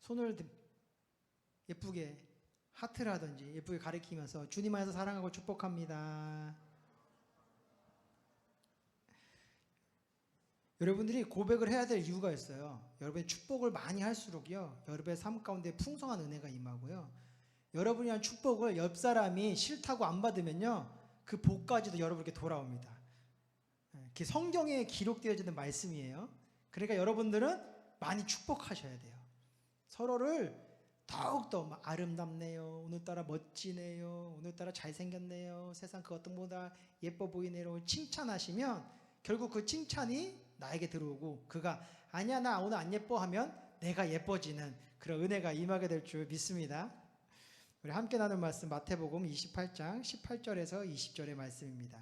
손을 예쁘게 하트를 하든지 예쁘게 가리키면서 주님 안에서 사랑하고 축복합니다. 여러분들이 고백을 해야 될 이유가 있어요. 여러분이 축복을 많이 할수록요, 여러분의 삶 가운데 풍성한 은혜가 임하고요, 여러분이 한 축복을 옆 사람이 싫다고 안 받으면요, 그 복까지도 여러분에게 돌아옵니다. 그게 성경에 기록되어지는 말씀이에요. 그러니까 여러분들은 많이 축복하셔야 돼요. 서로를 더욱더 아름답네요, 오늘따라 멋지네요, 오늘따라 잘생겼네요, 세상 그 어떤 보다 예뻐 보이네요 칭찬하시면 결국 그 칭찬이 나에게 들어오고, 그가 아니야 나 오늘 안 예뻐 하면 내가 예뻐지는 그런 은혜가 임하게 될 줄 믿습니다. 우리 함께 나눌 말씀 마태복음 28장 18절에서 20절의 말씀입니다.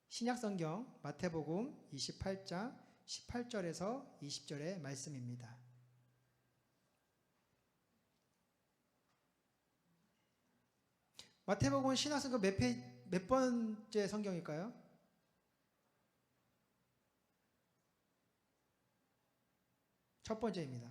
신약성경 마태복음 28장 18절에서 20절의 말씀입니다. 마태복음 신약성경 몇 번째 성경일까요? 첫 번째입니다.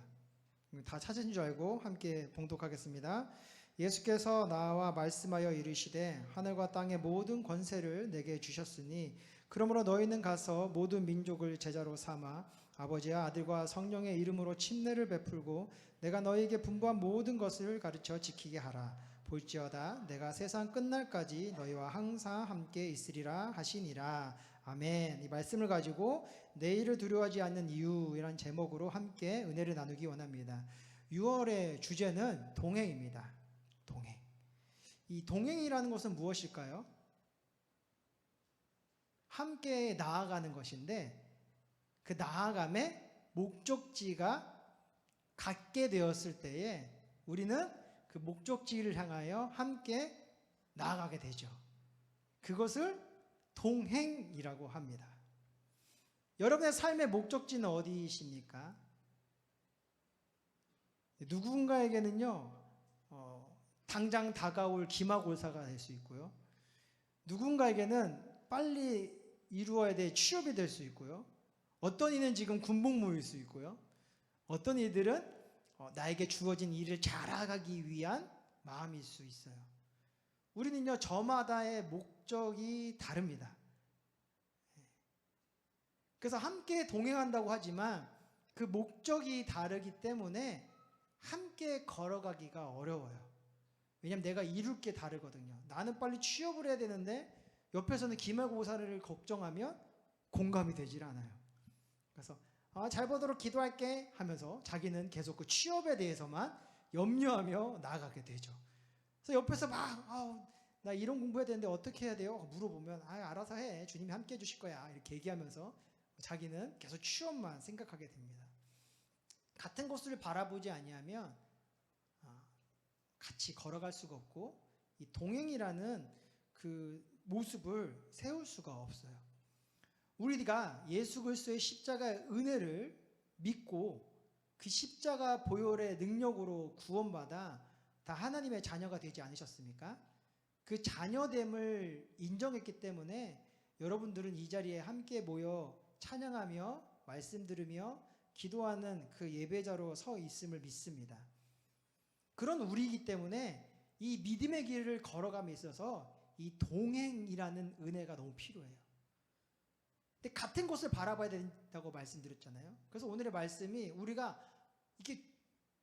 다 찾은 줄 알고 함께 봉독하겠습니다. 예수께서 나와 말씀하여 이르시되 하늘과 땅의 모든 권세를 내게 주셨으니 그러므로 너희는 가서 모든 민족을 제자로 삼아 아버지와 아들과 성령의 이름으로 침례를 베풀고 내가 너희에게 분부한 모든 것을 가르쳐 지키게 하라. 볼지어다 내가 세상 끝날까지 너희와 항상 함께 있으리라 하시니라. 아멘. 이 말씀을 가지고 내일을 두려워하지 않는 이유라는 제목으로 함께 은혜를 나누기 원합니다. 6월의 주제는 동행입니다. 동행. 이 동행이라는 것은 무엇일까요? 함께 나아가는 것인데 그 나아감의 목적지가 같게 되었을 때에 우리는 그 목적지를 향하여 함께 나아가게 되죠. 그것을 동행이라고 합니다. 여러분의 삶의 목적지는 어디이십니까? 누군가에게는요, 당장 다가올 기말고사가 될 수 있고요, 누군가에게는 빨리 이루어야 될 취업이 될 수 있고요, 어떤 이는 지금 군복무일 수 있고요, 어떤 이들은 나에게 주어진 일을 잘하기 위한 마음일 수 있어요. 우리는요, 저마다의 목적이 다릅니다. 그래서 함께 동행한다고 하지만 그 목적이 다르기 때문에 함께 걸어가기가 어려워요. 왜냐하면 내가 이룰 게 다르거든요. 나는 빨리 취업을 해야 되는데 옆에서는 기말고사를 걱정하면 공감이 되질 않아요. 그래서 잘 보도록 기도할게 하면서 자기는 계속 그 취업에 대해서만 염려하며 나아가게 되죠. 그래서 옆에서 막 나 이런 공부해야 되는데 어떻게 해야 돼요? 물어보면 알아서 해, 주님이 함께 해주실 거야, 이렇게 얘기하면서 자기는 계속 취업만 생각하게 됩니다. 같은 곳을 바라보지 아니하면 같이 걸어갈 수가 없고 이 동행이라는 그 모습을 세울 수가 없어요. 우리가 예수 그리스도의 십자가의 은혜를 믿고 그 십자가 보혈의 능력으로 구원받아 다 하나님의 자녀가 되지 않으셨습니까? 그 자녀됨을 인정했기 때문에 여러분들은 이 자리에 함께 모여 찬양하며 말씀 들으며 기도하는 그 예배자로 서 있음을 믿습니다. 그런 우리이기 때문에 이 믿음의 길을 걸어감에 있어서 이 동행이라는 은혜가 너무 필요해요. 근데 같은 곳을 바라봐야 된다고 말씀드렸잖아요. 그래서 오늘의 말씀이 우리가 이렇게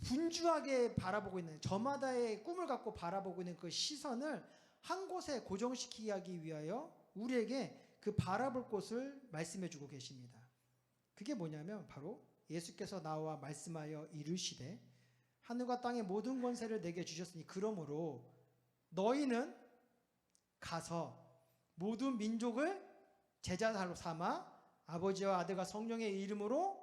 분주하게 바라보고 있는, 저마다의 꿈을 갖고 바라보고 있는 그 시선을 한 곳에 고정시키기 하기 위하여 우리에게 그 바라볼 곳을 말씀해 주고 계십니다. 그게 뭐냐면 바로 예수께서 나와 말씀하여 이르시되 하늘과 땅의 모든 권세를 내게 주셨으니 그러므로 너희는 가서 모든 민족을 제자로 삼아 아버지와 아들과 성령의 이름으로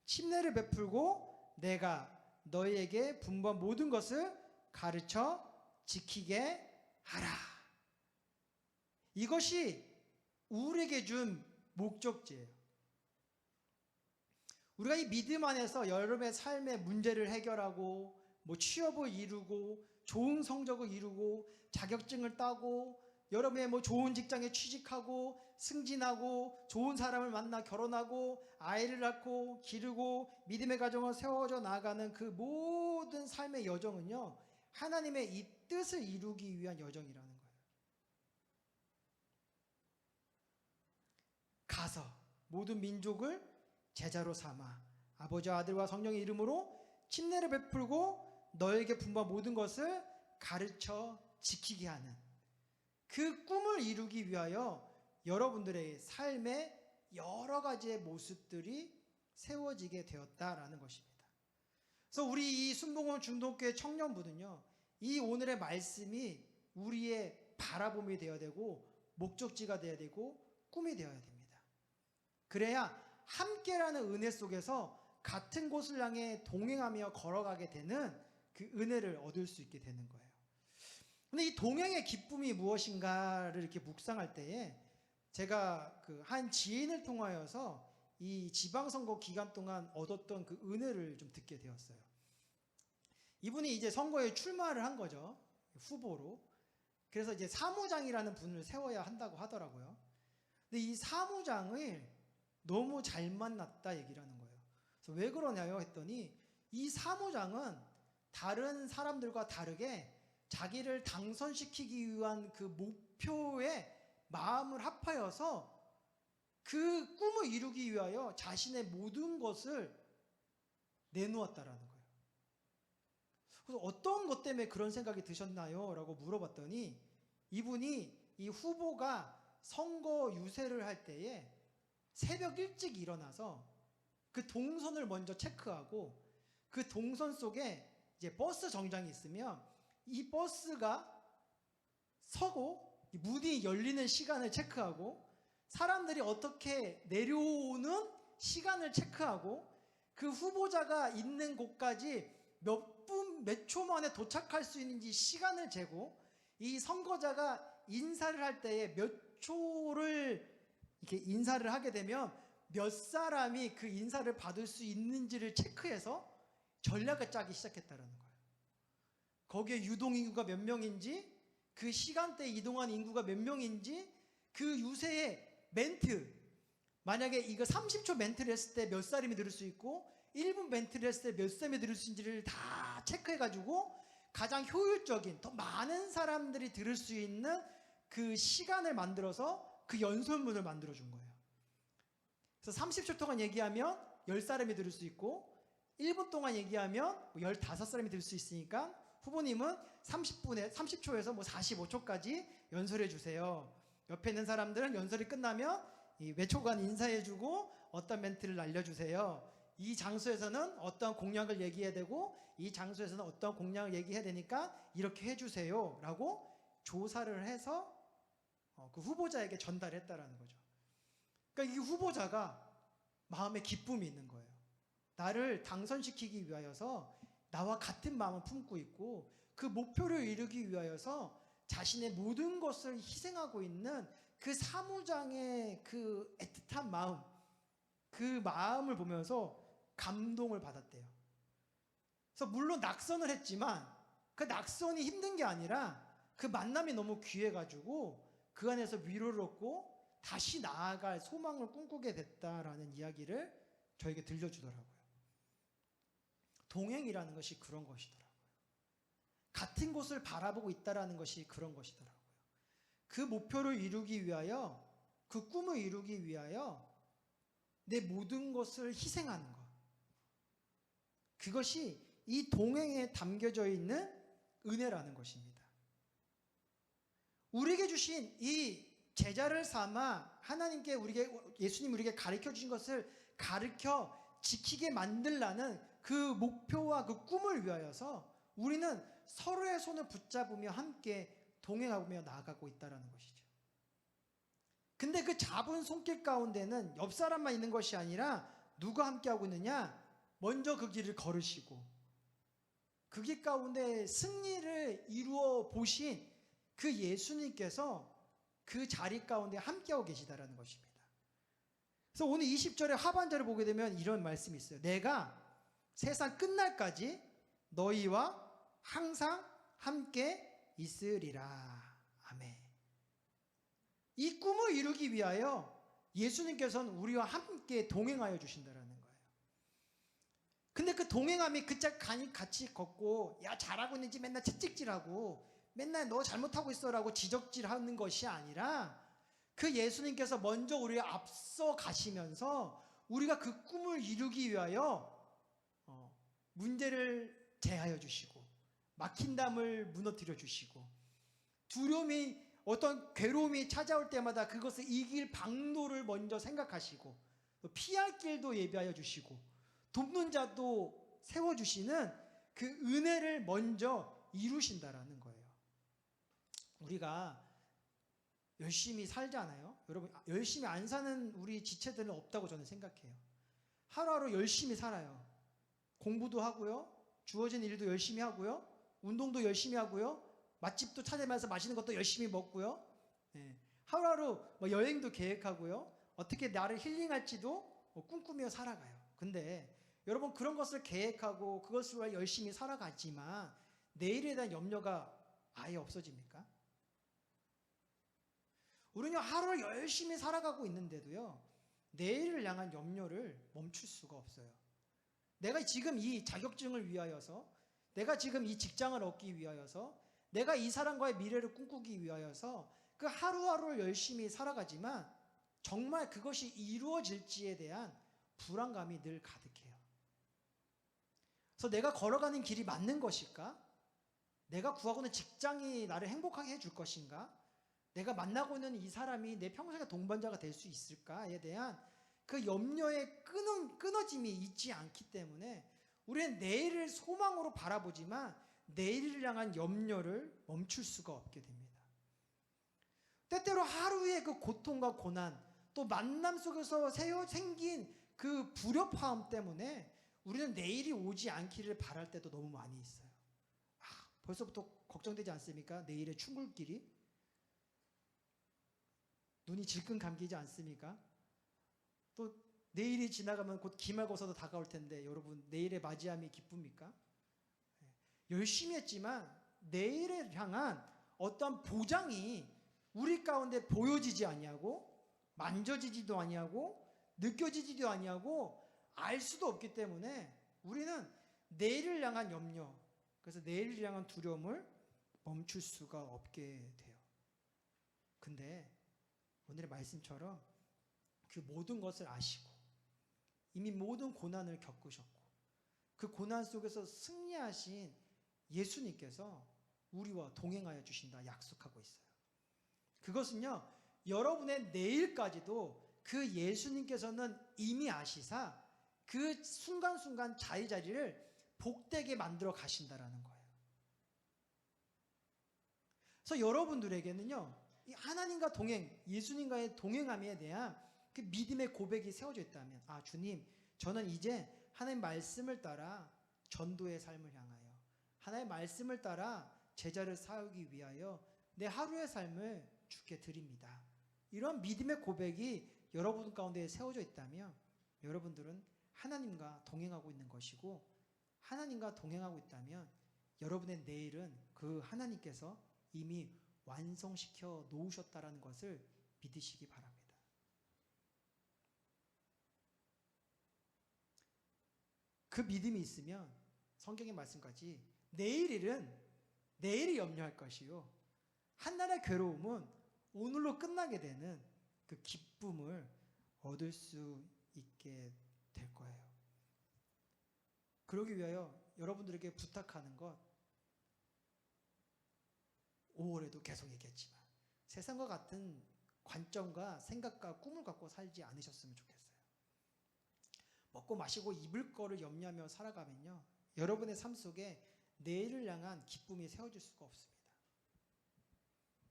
침례를 베풀고 내가 너희에게 분부한 모든 것을 가르쳐 지키게 하라. 이것이 우리에게 준 목적지예요. 우리가 이 믿음 안에서 여러분의 삶의 문제를 해결하고 취업을 이루고 좋은 성적을 이루고 자격증을 따고 여러분의 뭐 좋은 직장에 취직하고 승진하고 좋은 사람을 만나 결혼하고 아이를 낳고 기르고 믿음의 가정을 세워져 나가는 그 모든 삶의 여정은요, 하나님의 이 뜻을 이루기 위한 여정이라는 거예요. 가서 모든 민족을 제자로 삼아 아버지와 아들과 성령의 이름으로 침례를 베풀고 너에게 분부한 모든 것을 가르쳐 지키게 하는 그 꿈을 이루기 위하여 여러분들의 삶에 여러 가지의 모습들이 세워지게 되었다라는 것입니다. 그래서 우리 이 순복음 중동교회 청년부는요, 이 오늘의 말씀이 우리의 바라봄이 되어야 되고 목적지가 되어야 되고 꿈이 되어야 됩니다. 그래야 함께라는 은혜 속에서 같은 곳을 향해 동행하며 걸어가게 되는 그 은혜를 얻을 수 있게 되는 거예요. 근데 이 동행의 기쁨이 무엇인가를 이렇게 묵상할 때에 제가 그 한 지인을 통하여서 이 지방선거 기간 동안 얻었던 그 은혜를 좀 듣게 되었어요. 이분이 이제 선거에 출마를 한 거죠. 후보로. 그래서 이제 사무장이라는 분을 세워야 한다고 하더라고요. 근데 이 사무장을 너무 잘 만났다 얘기를 하는 거예요. 그래서 왜 그러냐요 했더니 이 사무장은 다른 사람들과 다르게 자기를 당선시키기 위한 그 목표에 마음을 합하여서 그 꿈을 이루기 위하여 자신의 모든 것을 내놓았다라는 거예요. 그래서 어떤 것 때문에 그런 생각이 드셨나요? 라고 물어봤더니 이분이 이 후보가 선거 유세를 할 때에 새벽 일찍 일어나서 그 동선을 먼저 체크하고 그 동선 속에 이제 버스 정장이 있으면 이 버스가 서고 문이 열리는 시간을 체크하고 사람들이 어떻게 내려오는 시간을 체크하고 그 후보자가 있는 곳까지 몇 분, 몇 초 만에 도착할 수 있는지 시간을 재고 이 선거자가 인사를 할 때에 몇 초를 이렇게 인사를 하게 되면 몇 사람이 그 인사를 받을 수 있는지를 체크해서 전략을 짜기 시작했다는 거예요. 거기에 유동인구가 몇 명인지, 그 시간대에 이동한 인구가 몇 명인지, 그 유세의 멘트, 만약에 이거 30초 멘트를 했을 때 몇 사람이 들을 수 있고 1분 멘트를 했을 때 몇 사람이 들을 수 있는지를 다 체크해가지고 가장 효율적인, 더 많은 사람들이 들을 수 있는 그 시간을 만들어서 그 연설문을 만들어준 거예요. 그래서 30초 동안 얘기하면 10사람이 들을 수 있고 1분 동안 얘기하면 15사람이 들을 수 있으니까 후보님은 30초에서 45초까지 연설해 주세요. 옆에 있는 사람들은 연설이 끝나면 몇 초간 인사해주고 어떤 멘트를 날려주세요. 이 장소에서는 어떤 공약을 얘기해야 되고 이 장소에서는 어떤 공약을 얘기해야 되니까 이렇게 해주세요 라고 조사를 해서 그 후보자에게 전달했다라는 거죠. 그러니까 이 후보자가 마음에 기쁨이 있는 거예요. 나를 당선시키기 위하여서 나와 같은 마음을 품고 있고 그 목표를 이루기 위하여서 자신의 모든 것을 희생하고 있는 그 사무장의 그 애틋한 마음, 그 마음을 보면서 감동을 받았대요. 그래서 물론 낙선을 했지만 그 낙선이 힘든 게 아니라 그 만남이 너무 귀해가지고 그 안에서 위로를 얻고 다시 나아갈 소망을 꿈꾸게 됐다라는 이야기를 저에게 들려주더라고요. 동행이라는 것이 그런 것이더라고요. 같은 곳을 바라보고 있다라는 것이 그런 것이더라고요. 그 목표를 이루기 위하여, 그 꿈을 이루기 위하여 내 모든 것을 희생하는 것. 그것이 이 동행에 담겨져 있는 은혜라는 것입니다. 우리에게 주신 이 제자를 삼아 하나님께 예수님 우리에게 가르쳐 주신 것을 가르쳐 지키게 만들라는 그 목표와 그 꿈을 위하여서 우리는 서로의 손을 붙잡으며 함께 동행하며 나아가고 있다는 것이죠. 근데 그 잡은 손길 가운데는 옆 사람만 있는 것이 아니라 누가 함께하고 있느냐? 먼저 그 길을 걸으시고 그 길 가운데 승리를 이루어 보신 그 예수님께서 그 자리 가운데 함께하고 계시다라는 것입니다. 그래서 오늘 20절의 하반절을 보게 되면 이런 말씀이 있어요. 내가 세상 끝날까지 너희와 항상 함께 있으리라. 아멘. 이 꿈을 이루기 위하여 예수님께서는 우리와 함께 동행하여 주신다라는 거예요. 근데 그 동행함이 같이 걷고 야 잘하고 있는지 맨날 채찍질하고 맨날 너 잘못하고 있어라고 지적질하는 것이 아니라 그 예수님께서 먼저 우리를 앞서 가시면서 우리가 그 꿈을 이루기 위하여 문제를 제하여 주시고 막힌 담을 무너뜨려 주시고 두려움이 어떤 괴로움이 찾아올 때마다 그것을 이길 방도를 먼저 생각하시고 피할 길도 예비하여 주시고 돕는 자도 세워주시는 그 은혜를 먼저 이루신다라는 거예요. 우리가 열심히 살잖아요. 여러분 열심히 안 사는 우리 지체들은 없다고 저는 생각해요. 하루하루 열심히 살아요. 공부도 하고요. 주어진 일도 열심히 하고요. 운동도 열심히 하고요. 맛집도 찾아가면서 맛있는 것도 열심히 먹고요. 하루하루 여행도 계획하고요. 어떻게 나를 힐링할지도 꿈꾸며 살아가요. 근데 여러분 그런 것을 계획하고 그것을 위해 열심히 살아가지만 내일에 대한 염려가 아예 없어집니까? 우리는 하루를 열심히 살아가고 있는데도요. 내일을 향한 염려를 멈출 수가 없어요. 내가 지금 이 자격증을 위하여서 내가 지금 이 직장을 얻기 위하여서 내가 이 사람과의 미래를 꿈꾸기 위하여서 그 하루하루를 열심히 살아가지만 정말 그것이 이루어질지에 대한 불안감이 늘 가득해요. 그래서 내가 걸어가는 길이 맞는 것일까? 내가 구하고 있는 직장이 나를 행복하게 해줄 것인가? 내가 만나고 있는 이 사람이 내 평생의 동반자가 될 수 있을까에 대한 그 염려의 끊어짐이 있지 않기 때문에 우리는 내일을 소망으로 바라보지만 내일을 향한 염려를 멈출 수가 없게 됩니다. 때때로 하루의 그 고통과 고난 또 만남 속에서 생긴 그 불협화음 때문에 우리는 내일이 오지 않기를 바랄 때도 너무 많이 있어요. 벌써부터 걱정되지 않습니까? 내일의 충굴길이 눈이 질끈 감기지 않습니까? 또 내일이 지나가면 곧 기말고사도 다가올 텐데 여러분 내일의 맞이함이 기쁩니까? 열심히 했지만 내일을 향한 어떤 보장이 우리 가운데 보여지지 아니하고 만져지지도 아니하고 느껴지지도 아니하고 알 수도 없기 때문에 우리는 내일을 향한 염려, 그래서 내일을 향한 두려움을 멈출 수가 없게 돼요. 근데 오늘의 말씀처럼 그 모든 것을 아시고 이미 모든 고난을 겪으셨고 그 고난 속에서 승리하신 예수님께서 우리와 동행하여 주신다 약속하고 있어요. 그것은요, 여러분의 내일까지도 그 예수님께서는 이미 아시사 그 순간순간 자리자리를 복되게 만들어 가신다라는 거예요. 그래서 여러분들에게는요, 이 하나님과 동행, 예수님과의 동행함에 대한 그 믿음의 고백이 세워져 있다면, 주님, 저는 이제 하나님 말씀을 따라 전도의 삶을 향하여 하나님의 말씀을 따라 제자를 세우기 위하여 내 하루의 삶을 주께 드립니다. 이런 믿음의 고백이 여러분 가운데 세워져 있다면 여러분들은 하나님과 동행하고 있는 것이고, 하나님과 동행하고 있다면 여러분의 내일은 그 하나님께서 이미 완성시켜 놓으셨다라는 것을 믿으시기 바랍니다. 그 믿음이 있으면 성경의 말씀까지 내일이 염려할 것이요 한날의 괴로움은 오늘로 끝나게 되는 그 기쁨을 얻을 수 있게 될 거예요. 그러기 위하여 여러분들에게 부탁하는 것, 5월에도 계속 얘기했지만 세상과 같은 관점과 생각과 꿈을 갖고 살지 않으셨으면 좋겠어요. 먹고 마시고 입을 거를 염려하며 살아가면요, 여러분의 삶 속에 내일을 향한 기쁨이 세워질 수가 없습니다.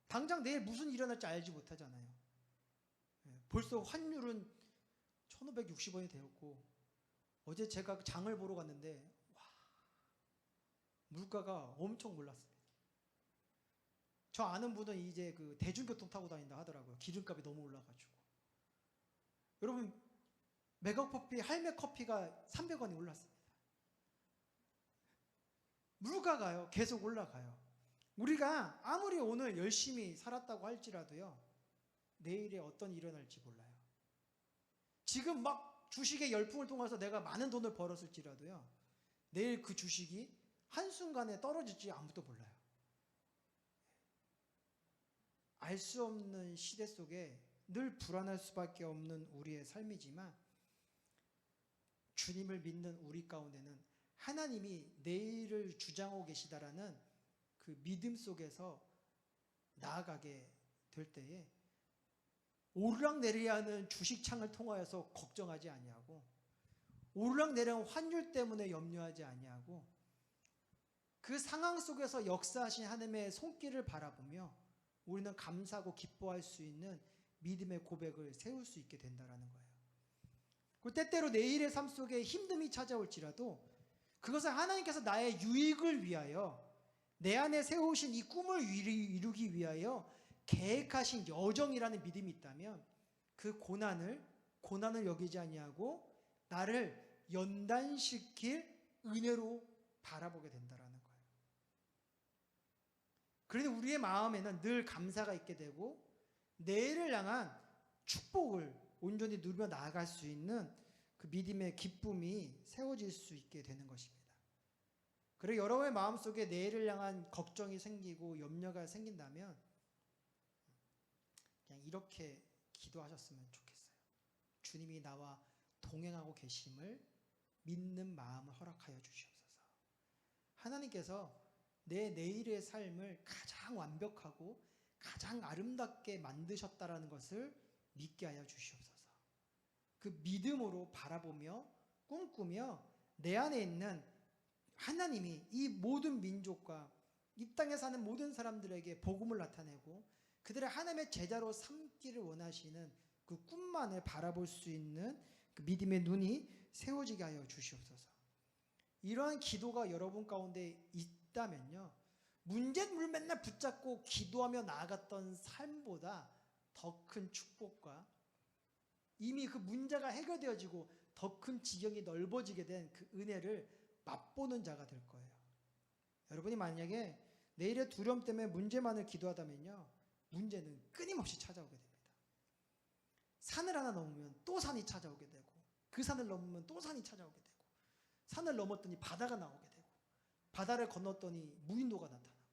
당장 내일 무슨 일이 일어날지 알지 못하잖아요. 벌써 환율은 1560원이 되었고, 어제 제가 장을 보러 갔는데 물가가 엄청 올랐습니다. 저 아는 분은 이제 그 대중교통 타고 다닌다 하더라고요. 기름값이 너무 올라가지고. 여러분, 메가커피, 할매커피가 300원이 올랐습니다. 물가가요, 계속 올라가요. 우리가 아무리 오늘 열심히 살았다고 할지라도요, 내일에 어떤 일이 일어날지 몰라요. 지금 막 주식의 열풍을 통해서 내가 많은 돈을 벌었을지라도요, 내일 그 주식이 한순간에 떨어질지 아무도 몰라요. 알 수 없는 시대 속에 늘 불안할 수밖에 없는 우리의 삶이지만, 주님을 믿는 우리 가운데는 하나님이 내일을 주장하고 계시다라는 그 믿음 속에서 나아가게 될 때에 오르락내리하는 주식창을 통하여서 걱정하지 아니하고, 오르락내리하는 환율 때문에 염려하지 아니하고, 그 상황 속에서 역사하신 하나님의 손길을 바라보며 우리는 감사하고 기뻐할 수 있는 믿음의 고백을 세울 수 있게 된다는 거예요. 그 때때로 내일의 삶 속에 힘듦이 찾아올지라도 그것을 하나님께서 나의 유익을 위하여, 내 안에 세우신 이 꿈을 이루기 위하여 계획하신 여정이라는 믿음이 있다면, 그 고난을 여기지 아니하고 나를 연단시킬 은혜로 바라보게 된다는 거예요. 그러니 우리의 마음에는 늘 감사가 있게 되고 내일을 향한 축복을 온전히 누리며 나아갈 수 있는 그 믿음의 기쁨이 세워질 수 있게 되는 것입니다. 그리고 여러분의 마음속에 내일을 향한 걱정이 생기고 염려가 생긴다면 그냥 이렇게 기도하셨으면 좋겠어요. 주님이 나와 동행하고 계심을 믿는 마음을 허락하여 주시옵소서. 하나님께서 내 내일의 삶을 가장 완벽하고 가장 아름답게 만드셨다라는 것을 믿게 하여 주시옵소서. 그 믿음으로 바라보며 꿈꾸며 내 안에 있는 하나님이 이 모든 민족과 이 땅에 사는 모든 사람들에게 복음을 나타내고 그들의 하나님의 제자로 삼기를 원하시는 그 꿈만을 바라볼 수 있는 그 믿음의 눈이 세워지게 하여 주시옵소서. 이러한 기도가 여러분 가운데 있다면요, 문제를 맨날 붙잡고 기도하며 나아갔던 삶보다 더 큰 축복과 이미 그 문제가 해결되어지고 더 큰 지경이 넓어지게 된 그 은혜를 맛보는 자가 될 거예요. 여러분이 만약에 내일의 두려움 때문에 문제만을 기도하다면요, 문제는 끊임없이 찾아오게 됩니다. 산을 하나 넘으면 또 산이 찾아오게 되고, 그 산을 넘으면 또 산이 찾아오게 되고, 산을 넘었더니 바다가 나오게 되고, 바다를 건넜더니 무인도가 나타나고,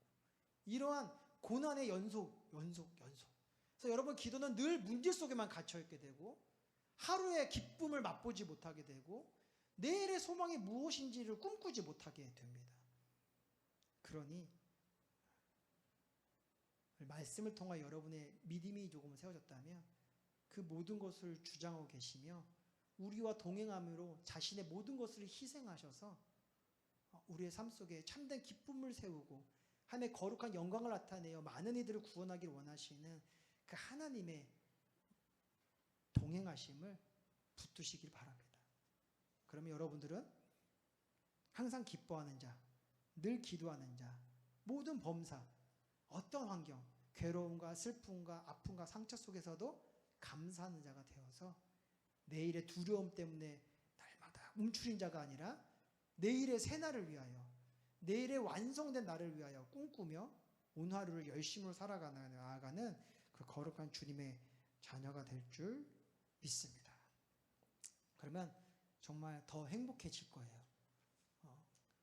이러한 고난의 연속. 그래서 여러분 기도는 늘 문제 속에만 갇혀있게 되고 하루의 기쁨을 맛보지 못하게 되고 내일의 소망이 무엇인지를 꿈꾸지 못하게 됩니다. 그러니 말씀을 통해 여러분의 믿음이 조금 세워졌다면 그 모든 것을 주장하고 계시며 우리와 동행함으로 자신의 모든 것을 희생하셔서 우리의 삶 속에 참된 기쁨을 세우고 하나님의 거룩한 영광을 나타내어 많은 이들을 구원하기를 원하시는 그 하나님의 동행하심을 붙드시길 바랍니다. 그러면 여러분들은 항상 기뻐하는 자, 늘 기도하는 자, 모든 범사, 어떤 환경, 괴로움과 슬픔과 아픔과 상처 속에서도 감사하는 자가 되어서 내일의 두려움 때문에 날마다 움츠린 자가 아니라 내일의 새날을 위하여, 내일의 완성된 날을 위하여 꿈꾸며 오늘 하루를 열심으로 나아가는 그 거룩한 주님의 자녀가 될 줄 믿습니다. 그러면 정말 더 행복해질 거예요.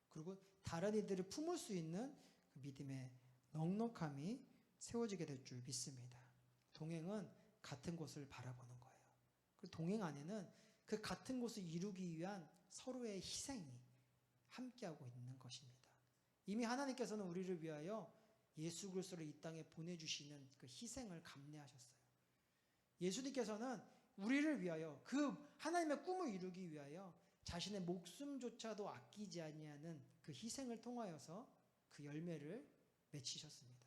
그리고 다른 이들을 품을 수 있는 그 믿음의 넉넉함이 세워지게 될 줄 믿습니다. 동행은 같은 곳을 바라보는 거예요. 그 동행 안에는 그 같은 곳을 이루기 위한 서로의 희생이 함께하고 있는 것입니다. 이미 하나님께서는 우리를 위하여 예수 그리스도를 이 땅에 보내주시는 그 희생을 감내하셨어요. 예수님께서는 우리를 위하여 그 하나님의 꿈을 이루기 위하여 자신의 목숨조차도 아끼지 아니하는 그 희생을 통하여서 그 열매를 맺히셨습니다.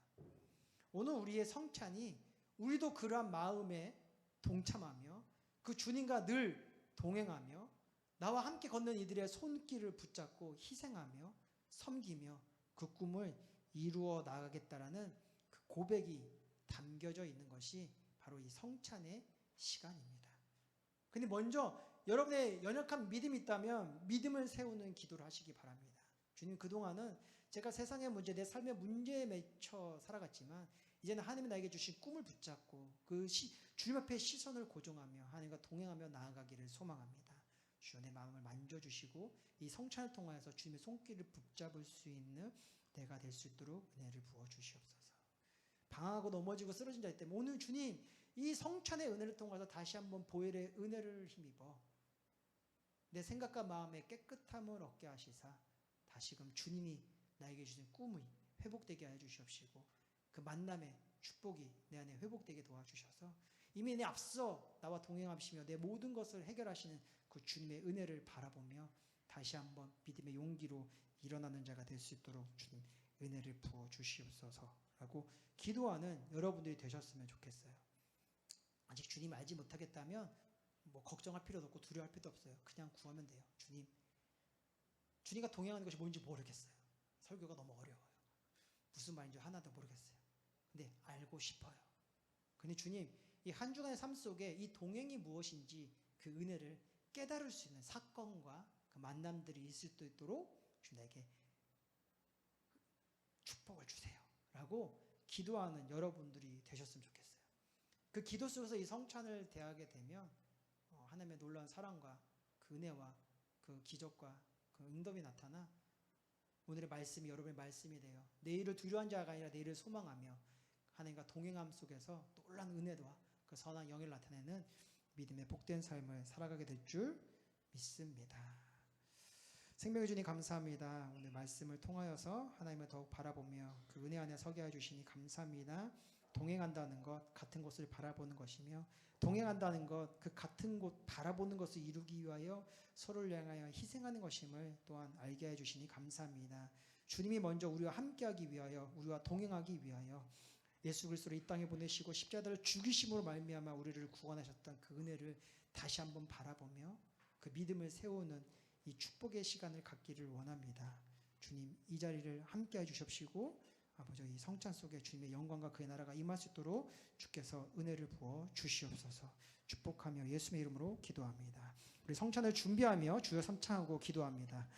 오늘 우리의 성찬이 우리도 그러한 마음에 동참하며 그 주님과 늘 동행하며 나와 함께 걷는 이들의 손길을 붙잡고 희생하며 섬기며 그 꿈을 이루어 나가겠다라는 그 고백이 담겨져 있는 것이 바로 이 성찬의 시간입니다. 근데 먼저 여러분의 연약한 믿음이 있다면 믿음을 세우는 기도를 하시기 바랍니다. 주님, 그동안은 제가 세상의 문제, 내 삶의 문제에 맺혀 살아갔지만 이제는 하나님이 나에게 주신 꿈을 붙잡고 주님 앞에 시선을 고정하며 하나님과 동행하며 나아가기를 소망합니다. 주여 내 마음을 만져주시고 이 성찬을 통하여서 주님의 손길을 붙잡을 수 있는 내가 될 수 있도록 은혜를 부어주시옵소서. 방황하고 넘어지고 쓰러진 자 때문에 오늘 주님 이 성찬의 은혜를 통해서 다시 한번 보혈의 은혜를 힘입어 내 생각과 마음의 깨끗함을 얻게 하시사 다시금 주님이 나에게 주신 꿈이 회복되게 하여 주시옵시고 그 만남의 축복이 내 안에 회복되게 도와주셔서 이미 내 앞서 나와 동행하시며 내 모든 것을 해결하시는 그 주님의 은혜를 바라보며 다시 한번 믿음의 용기로 일어나는 자가 될 수 있도록 주님 은혜를 부어 주시옵소서라고 기도하는 여러분들이 되셨으면 좋겠어요. 아직 주님 알지 못하겠다면 뭐 걱정할 필요도 없고 두려워할 필요도 없어요. 그냥 구하면 돼요. 주님과 동행하는 것이 뭔지 모르겠어요. 설교가 너무 어려워요. 무슨 말인지 하나도 모르겠어요. 근데 알고 싶어요. 근데 주님 이 한 주간의 삶 속에 이 동행이 무엇인지 그 은혜를 깨달을 수 있는 사건과 그 만남들이 있을 수 있도록 주님에게 축복을 주세요 라고 기도하는 여러분들이 되셨으면 좋겠어요. 그 기도 속에서 이 성찬을 대하게 되면 하나님의 놀라운 사랑과 그 은혜와 그 기적과 그 응답이 나타나 오늘의 말씀이 여러분의 말씀이 되어 내일을 두려워한 자가 아니라 내일을 소망하며 하나님과 동행함 속에서 놀라운 은혜와 그 선한 영을 나타내는 믿음의 복된 삶을 살아가게 될 줄 믿습니다. 생명의 주님 감사합니다. 오늘 말씀을 통하여서 하나님을 더욱 바라보며 그 은혜 안에 서게 해주시니 감사합니다. 동행한다는 것 같은 곳을 바라보는 것이며 동행한다는 것 그 같은 곳 바라보는 것을 이루기 위하여 서로를 향하여 희생하는 것임을 또한 알게 해주시니 감사합니다. 주님이 먼저 우리와 함께하기 위하여 우리와 동행하기 위하여 예수 그리스도를 이 땅에 보내시고 십자가를 죽이심으로 말미암아 우리를 구원하셨던 그 은혜를 다시 한번 바라보며 그 믿음을 세우는 이 축복의 시간을 갖기를 원합니다. 주님 이 자리를 함께 해주십시고 아버지 이 성찬 속에 주님의 영광과 그의 나라가 임할 수 있도록 주께서 은혜를 부어 주시옵소서. 축복하며 예수의 이름으로 기도합니다. 우리 성찬을 준비하며 주여 삼창하고 기도합니다.